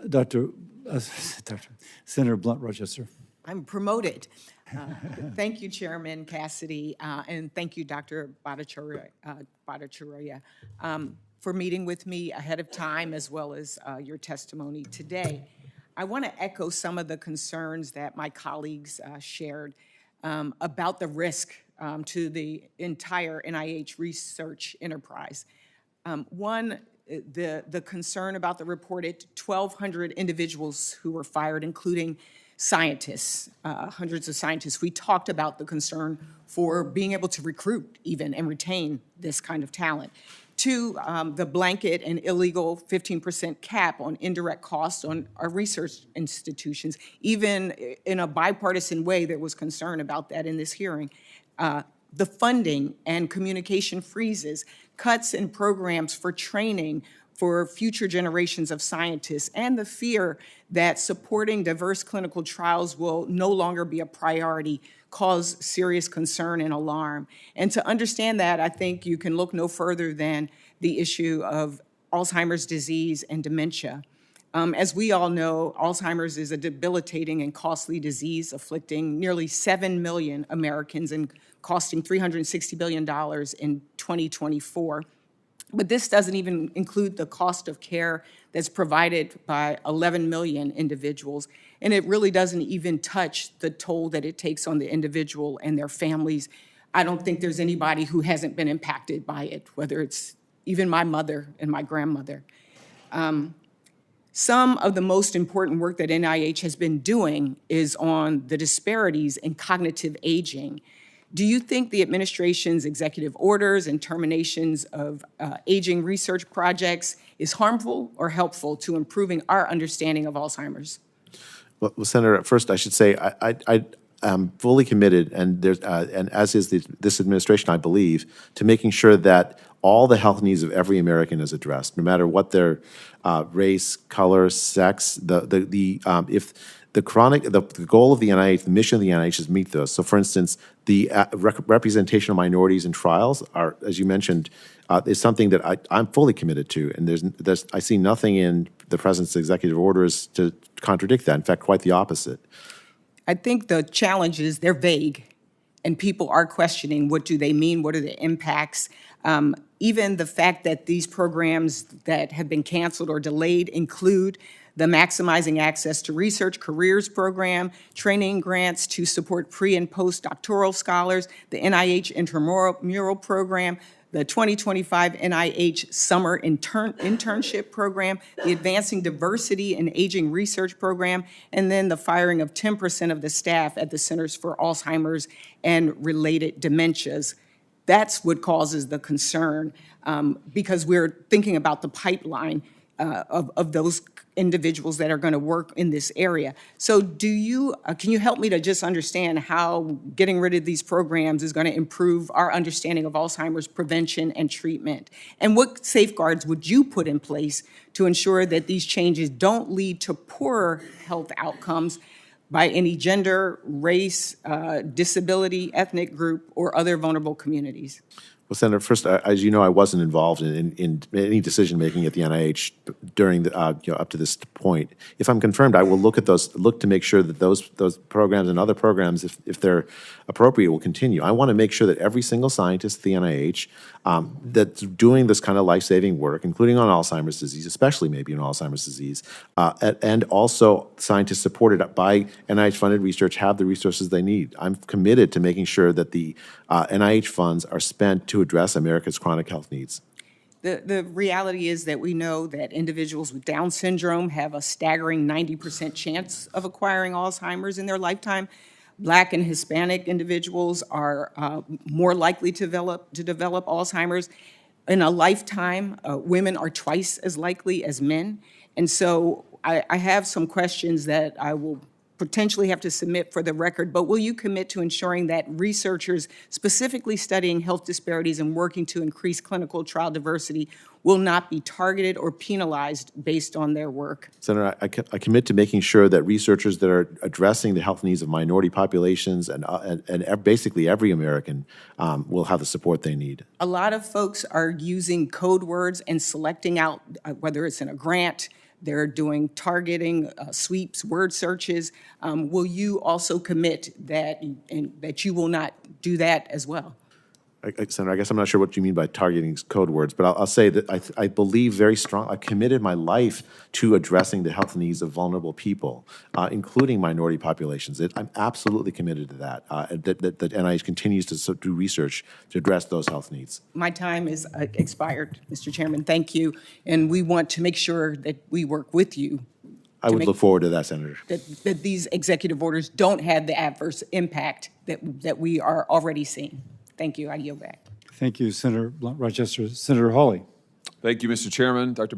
Dr. Dr. Senator Blunt Rochester. I'm promoted. Thank you, Chairman Cassidy, and thank you, Dr. Bhattacharya, for meeting with me ahead of time as well as your testimony today. I want to echo some of the concerns that my colleagues shared about the risk to the entire NIH research enterprise. One, the concern about the reported 1,200 individuals who were fired, including scientists, hundreds of scientists. We talked about the concern for being able to recruit even and retain this kind of talent. Two, the blanket and illegal 15% cap on indirect costs on our research institutions. Even in a bipartisan way, there was concern about that in this hearing. The funding and communication freezes, cuts in programs for training for future generations of scientists, and the fear that supporting diverse clinical trials will no longer be a priority cause serious concern and alarm. And to understand that, I think you can look no further than the issue of Alzheimer's disease and dementia. As we all know, Alzheimer's is a debilitating and costly disease afflicting nearly 7 million Americans and costing $360 billion in 2024. But this doesn't even include the cost of care that's provided by 11 million individuals. And it really doesn't even touch the toll that it takes on the individual and their families. I don't think there's anybody who hasn't been impacted by it, whether it's even my mother and my grandmother. Some of the most important work that NIH has been doing is on the disparities in cognitive aging. Do you think the administration's executive orders and terminations of aging research projects is harmful or helpful to improving our understanding of Alzheimer's? Well, Senator, at first I should say I am fully committed, and as is this administration, I believe, to making sure that all the health needs of every American is addressed, no matter what their race, color, sex. If the goal of the NIH, the mission of the NIH is to meet those. So, for instance, the representation of minorities in trials are, as you mentioned, is something that I'm fully committed to, and I see nothing in the President's executive orders to contradict that. In fact, quite the opposite. I think the challenge is they're vague, and people are questioning what do they mean, what are the impacts. Even the fact that these programs that have been canceled or delayed include the Maximizing Access to Research Careers Program, training grants to support pre- and postdoctoral scholars, the NIH Intramural Program, the 2025 NIH Summer Internship Program, the Advancing Diversity in Aging Research Program, and then the firing of 10% of the staff at the Centers for Alzheimer's and Related Dementias. That's what causes the concern because we're thinking about the pipeline of those individuals that are going to work in this area. So can you help me to just understand how getting rid of these programs is going to improve our understanding of Alzheimer's prevention and treatment? And what safeguards would you put in place to ensure that these changes don't lead to poorer health outcomes by any gender, race, disability, ethnic group, or other vulnerable communities? Well, Senator, first, as you know, I wasn't involved in any decision-making at the NIH during up to this point. If I'm confirmed, I will look to make sure that those programs and other programs, if they're appropriate, will continue. I want to make sure that every single scientist at the NIH that's doing this kind of life-saving work, including on Alzheimer's disease, especially maybe in Alzheimer's disease, and also scientists supported by NIH-funded research have the resources they need. I'm committed to making sure that the NIH funds are spent to address America's chronic health needs. The reality is that we know that individuals with Down syndrome have a staggering 90% chance of acquiring Alzheimer's in their lifetime. Black and Hispanic individuals are more likely to develop Alzheimer's. In a lifetime, women are twice as likely as men. And so I have some questions that I will potentially have to submit for the record, but will you commit to ensuring that researchers specifically studying health disparities and working to increase clinical trial diversity will not be targeted or penalized based on their work? Senator, I commit to making sure that researchers that are addressing the health needs of minority populations and basically every American will have the support they need. A lot of folks are using code words and selecting out, whether it's in a grant, They're doing targeting, sweeps, word searches. Will you also commit that, and that you will not do that as well? Senator, I guess I'm not sure what you mean by targeting code words, but I'll say that I believe very strong. I've committed my life to addressing the health needs of vulnerable people, including minority populations. I'm absolutely committed to that. That NIH continues to do research to address those health needs. My time is expired, Mr. Chairman. Thank you. And we want to make sure that we work with you. I would look forward to that, Senator. That these executive orders don't have the adverse impact that we are already seeing. Thank you. I yield back. Thank you, Senator Blunt Rochester. Senator Hawley. Thank you, Mr. Chairman. Dr.